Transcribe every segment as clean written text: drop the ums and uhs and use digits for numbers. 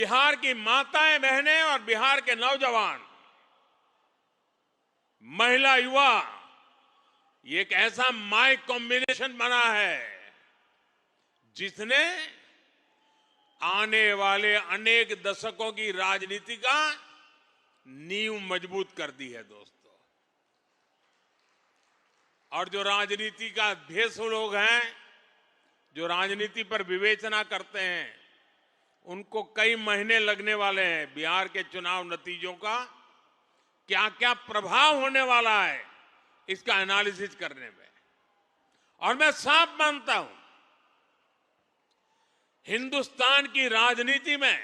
बिहार की माताएं बहनें और बिहार के नौजवान, महिला, युवा, ये एक ऐसा माई कॉम्बिनेशन बना है जिसने आने वाले अनेक दशकों की राजनीति का नींव मजबूत कर दी है दोस्तों। और जो राजनीति का भेषु लोग हैं, जो राजनीति पर विवेचना करते हैं, उनको कई महीने लगने वाले हैं बिहार के चुनाव नतीजों का क्या क्या प्रभाव होने वाला है इसका एनालिसिस करने में। और मैं साफ मानता हूं, हिंदुस्तान की राजनीति में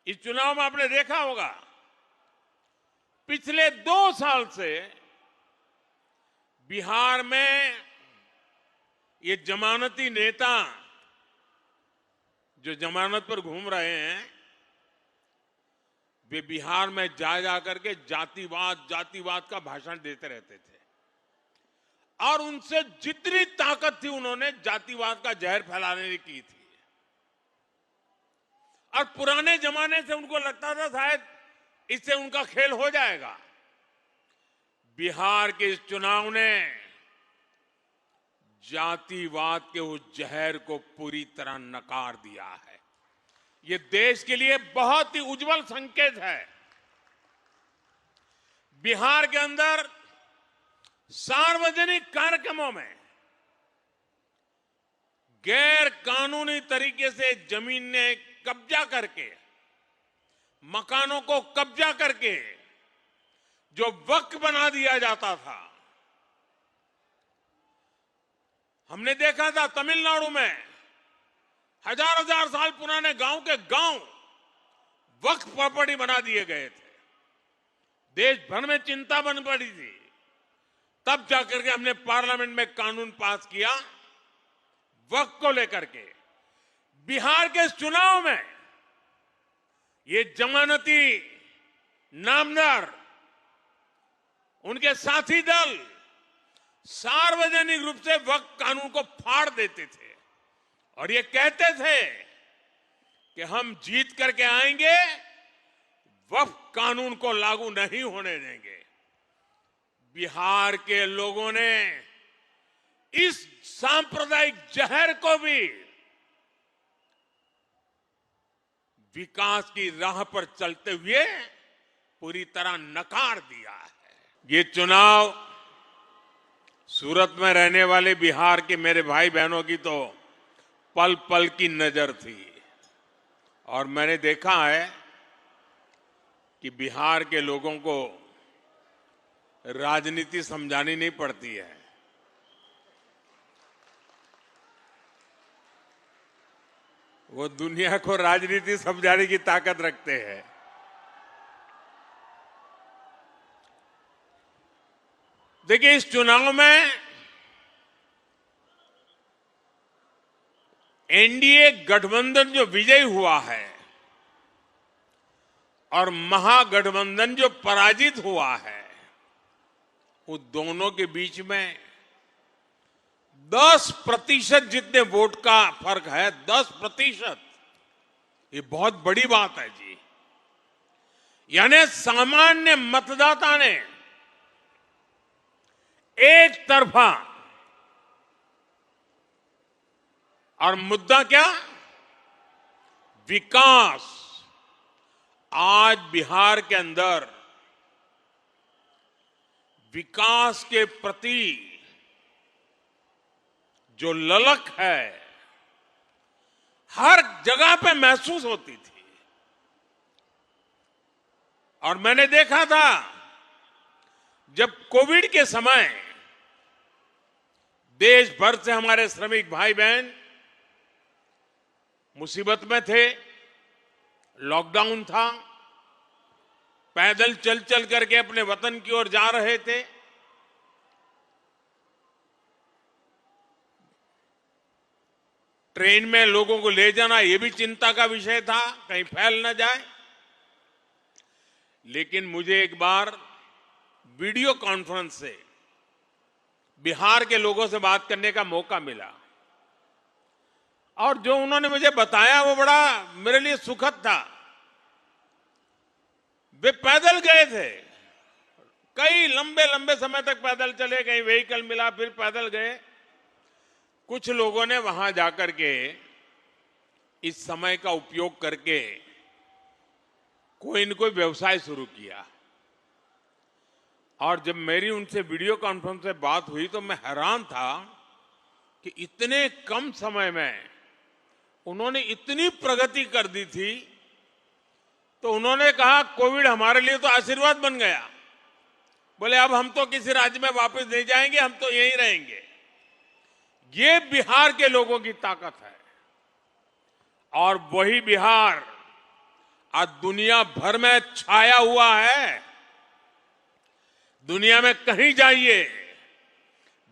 इस चुनाव में आपने देखा होगा, पिछले 2 साल से बिहार में ये जमानती नेता जो जमानत पर घूम रहे हैं, वे बिहार में जा करके जातिवाद का भाषण देते रहते थे। और उनसे जितनी ताकत थी, उन्होंने जातिवाद का जहर फैलाने की थी। और पुराने जमाने से उनको लगता था शायद इससे उनका खेल हो जाएगा। बिहार के इस चुनाव ने जातिवाद के उस जहर को पूरी तरह नकार दिया है। ये देश के लिए बहुत ही उज्जवल संकेत है। बिहार के अंदर सार्वजनिक कार्यक्रमों में गैर कानूनी तरीके से जमीन ने कब्जा करके, मकानों को कब्जा करके जो वक्फ बना दिया जाता था, हमने देखा था तमिलनाडु में हजार साल पुराने गांव के गांव वक्फ प्रॉपर्टी बना दिए गए थे। देश भर में चिंता बन पड़ी थी। तब जाकर के हमने पार्लियामेंट में कानून पास किया वक्फ को लेकर के। बिहार के चुनाव में ये जमानती नामदार, उनके साथी दल सार्वजनिक रूप से वक्फ कानून को फाड़ देते थे और ये कहते थे कि हम जीत करके आएंगे, वक्फ कानून को लागू नहीं होने देंगे। बिहार के लोगों ने इस सांप्रदायिक जहर को भी विकास की राह पर चलते हुए पूरी तरह नकार दिया है। ये चुनाव सूरत में रहने वाले बिहार के मेरे भाई बहनों की तो पल पल की नजर थी। और मैंने देखा है कि बिहार के लोगों को राजनीति समझानी नहीं पड़ती है। वो दुनिया को राजनीति समझाने की ताकत रखते हैं। देखिए, इस चुनाव में एनडीए गठबंधन जो विजयी हुआ है और महागठबंधन जो पराजित हुआ है, वो दोनों के बीच में 10% जितने वोट का फर्क है। 10%, ये बहुत बड़ी बात है जी। यानी सामान्य मतदाता ने एक तरफा, और मुद्दा क्या? विकास। आज बिहार के अंदर विकास के प्रति जो ललक है, हर जगह पे महसूस होती थी। और मैंने देखा था जब कोविड के समय देश भर से हमारे श्रमिक भाई बहन मुसीबत में थे, लॉकडाउन था, पैदल चल चल करके अपने वतन की ओर जा रहे थे। ट्रेन में लोगों को ले जाना ये भी चिंता का विषय था, कहीं फैल न जाए। लेकिन मुझे एक बार वीडियो कॉन्फ्रेंस से बिहार के लोगों से बात करने का मौका मिला। और जो उन्होंने मुझे बताया वो बड़ा मेरे लिए सुखद था। वे पैदल गए थे, कई लंबे लंबे समय तक पैदल चले, कहीं व्हीकल मिला फिर पैदल गए। कुछ लोगों ने वहां जाकर के इस समय का उपयोग करके कोई न कोई व्यवसाय शुरू किया। और जब मेरी उनसे वीडियो कॉन्फ्रेंस से बात हुई तो मैं हैरान था कि इतने कम समय में उन्होंने इतनी प्रगति कर दी थी। तो उन्होंने कहा कोविड हमारे लिए तो आशीर्वाद बन गया। बोले अब हम तो किसी राज्य में वापस नहीं जाएंगे, हम तो यहीं रहेंगे। ये बिहार के लोगों की ताकत है। और वही बिहार आज दुनिया भर में छाया हुआ है। दुनिया में कहीं जाइए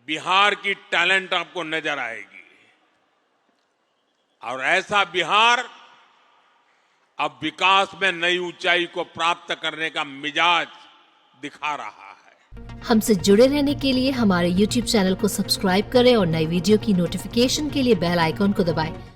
बिहार की टैलेंट आपको नजर आएगी। और ऐसा बिहार अब विकास में नई ऊंचाई को प्राप्त करने का मिजाज दिखा रहा है। हमसे जुड़े रहने के लिए हमारे YouTube चैनल को सब्सक्राइब करें और नई वीडियो की नोटिफिकेशन के लिए बेल आइकॉन को दबाएं।